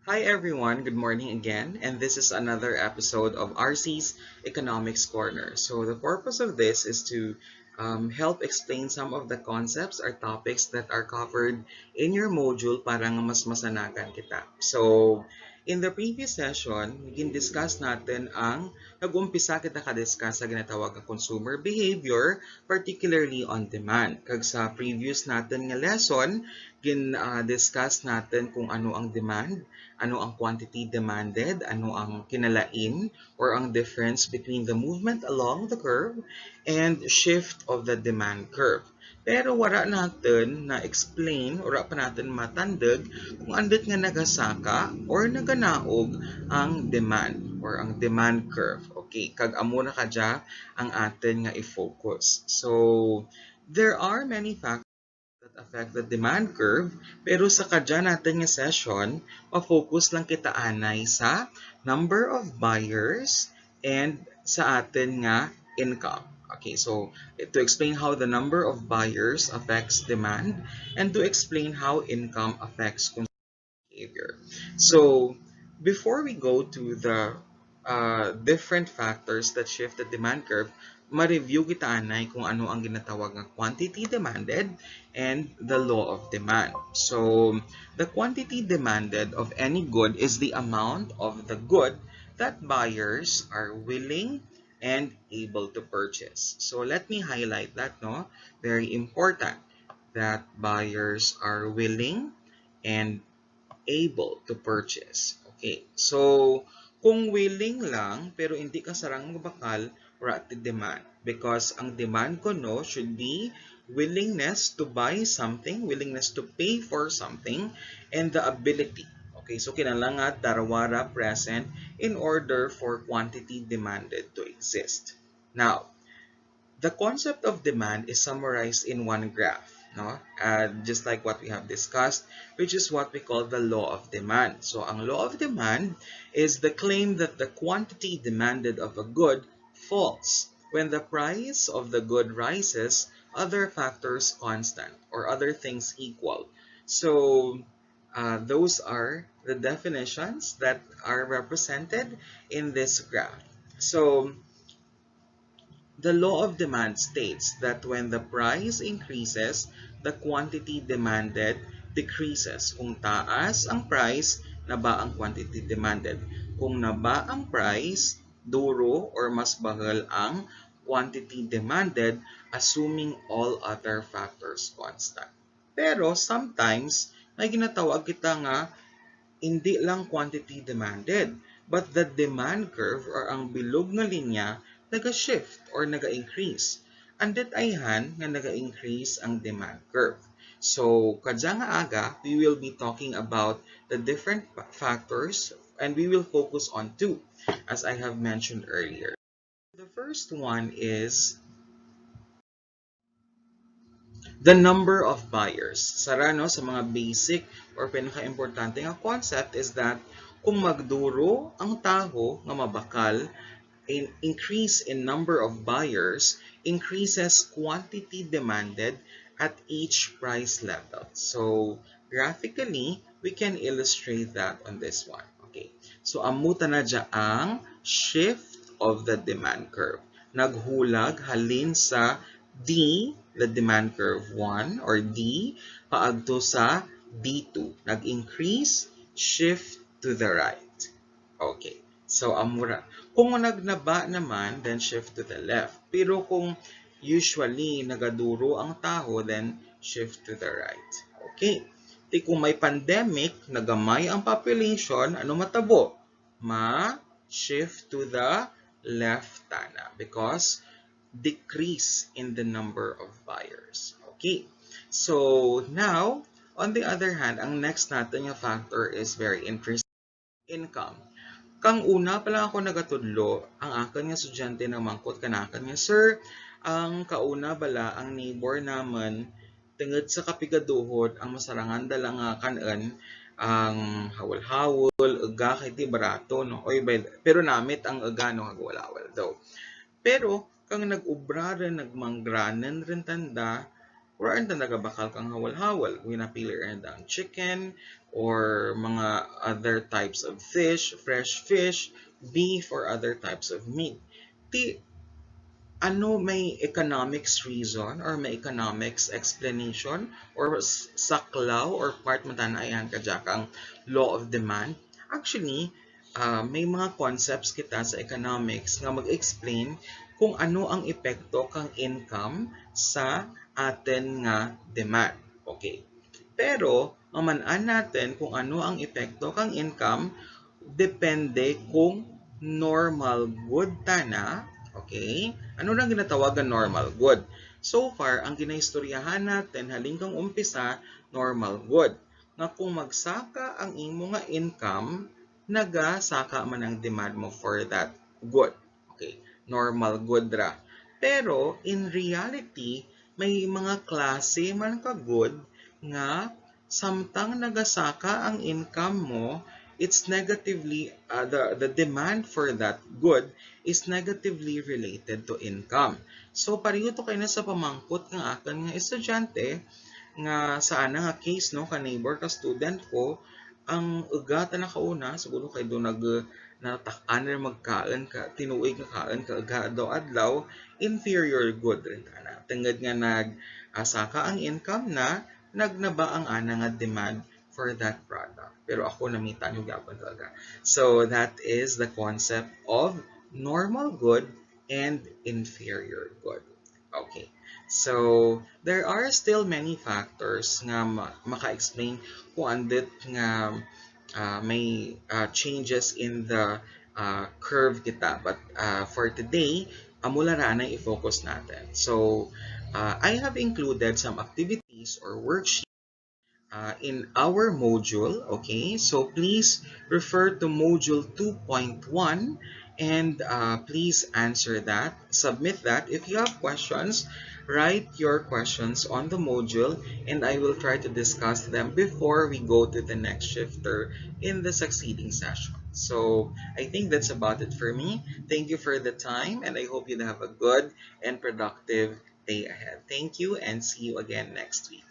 Hi everyone, good morning again, and this is another episode of RC's Economics Corner. So the purpose of this is to help explain some of the concepts or topics that are covered in your module para nga mas masanagan kita. So in the previous session, discuss natin ang nag-umpisa kita ka-discuss sa ginatawag na consumer behavior, particularly on demand. Kag sa previous natin nga lesson, discuss natin kung ano ang demand, ano ang quantity demanded, ano ang kinalain or ang difference between the movement along the curve and shift of the demand curve. Pero wala natin na-explain, wala pa natin matandag kung andit nga nagasaka or naganaog ang demand or ang demand curve. Okay, kag amo na kadya ang atin nga i-focus. So, there are many factors that affect the demand curve, pero sa kadya natin nga session, ma-focus lang kita anay sa number of buyers and sa atin nga income. Okay, so to explain how the number of buyers affects demand and to explain how income affects consumer behavior. So before we go to the different factors that shift the demand curve, ma-review kita anay kung ano ang ginatawag ng quantity demanded and the law of demand. So, the quantity demanded of any good is the amount of the good that buyers are willing and able to purchase. So, let me highlight that, no? Very important that buyers are willing and able to purchase. Okay, so kung willing lang pero hindi ka sarang mabakal, wala ti demand. Because ang demand ko no should be willingness to buy something, willingness to pay for something, and the ability. Okay, so kinalangad darawara present in order for quantity demanded to exist. Now, the concept of demand is summarized in one graph, no? Just like what we have discussed, which is what we call the law of demand. So, ang law of demand is the claim that the quantity demanded of a good falls when the price of the good rises, other factors constant or other things equal. So, those are the definitions that are represented in this graph. So, the law of demand states that when the price increases, the quantity demanded decreases. Kung taas ang price, naba ang quantity demanded. Kung naba ang price, duro or mas bahal ang quantity demanded, assuming all other factors constant. Pero sometimes, may ginatawag kita nga hindi lang quantity demanded, but the demand curve or ang bilog nga linya naga-shift or naga-increase. Andit ayhan nga naga-increase ang demand curve. So, kadya nga aga, we will be talking about the different factors and we will focus on two, as I have mentioned earlier. The first one is the number of buyers. Sara no, sa mga basic or pinaka-importante nga concept is that kung magduro ang taho nga mabakal, an increase in number of buyers increases quantity demanded at each price level. So, graphically, we can illustrate that on this one. Okay. So, amuta na dya ang shift of the demand curve. Naghulag halin sa D, the demand curve 1, or D, paagto sa D2. Nag-increase, shift to the right. Okay. So, amura. Kung nagnaba naman, then shift to the left. Pero kung usually nagaduro ang taho, then shift to the right. Okay. Di kung may pandemic, nagamay ang population, ano matabo? Ma-shift to the left tana because decrease in the number of buyers. Okay. So, now, on the other hand, ang next natin yung factor is very interesting. Income. Kang una pa lang ako nagatudlo, ang akin nga estudyante na mangkot kanakan nga, Sir, ang kauna bala, ang neighbor naman, tungod sa kapigaduhod, ang masarangan dala nga kanan, ang hawal-hawal, uga kay ti barato, no? Oy, pero namit ang uga, no, hagwalawal daw. Pero, kang nag-ubra rin, nagmanggranan rin tanda, or anda nagabakal kang hawal-hawal, winapili rin ang chicken, or mga other types of fish, fresh fish, beef, or other types of meat. Ti ano may economics reason or may economics explanation or saklaw or part matan ayan kajakang law of demand. Actually, may mga concepts kita sa economics nga mag-explain kung ano ang epekto kang income sa atin nga demand. Okay. Pero, maman-an natin kung ano ang epekto kang income depende kung normal good ta na, okay? Ano nang ginatawagan normal good? So far, ang ginaistoryahan natin halin kang umpisa, normal good. Nga kung magsaka ang imo nga income, nagasaka man ang demand mo for that good. Okay, normal good ra. Pero in reality, may mga klase man ka good nga samtang nagasaka ang income mo, it's negatively the demand for that good is negatively related to income. So pareho to kay na sa pamangkot ng akan nga estudyante nga sa ana nga case no ka neighbor ka student ko ang ugata na kauna siguro kay do nag natak-an na magkaan ka tinuig nga kaan ka uga daw adlaw inferior good rin ana tungod nga nag saka ang income na nagnaba ang ana nga demand for that product. Pero ako namitan yung gapon talaga. So that is the concept of normal good and inferior good. Okay. So there are still many factors nga maka-explain kung andit nga may changes in the curve kita. But for today, mula na na i-focus natin. So I have included some activities or worksheets in our module. Okay, so please refer to module 2.1 and please answer that, submit that. If you have questions, write your questions on the module and I will try to discuss them before we go to the next shifter in the succeeding session. So I think that's about it for me. Thank you for the time and I hope you have a good and productive day ahead. Thank you and see you again next week.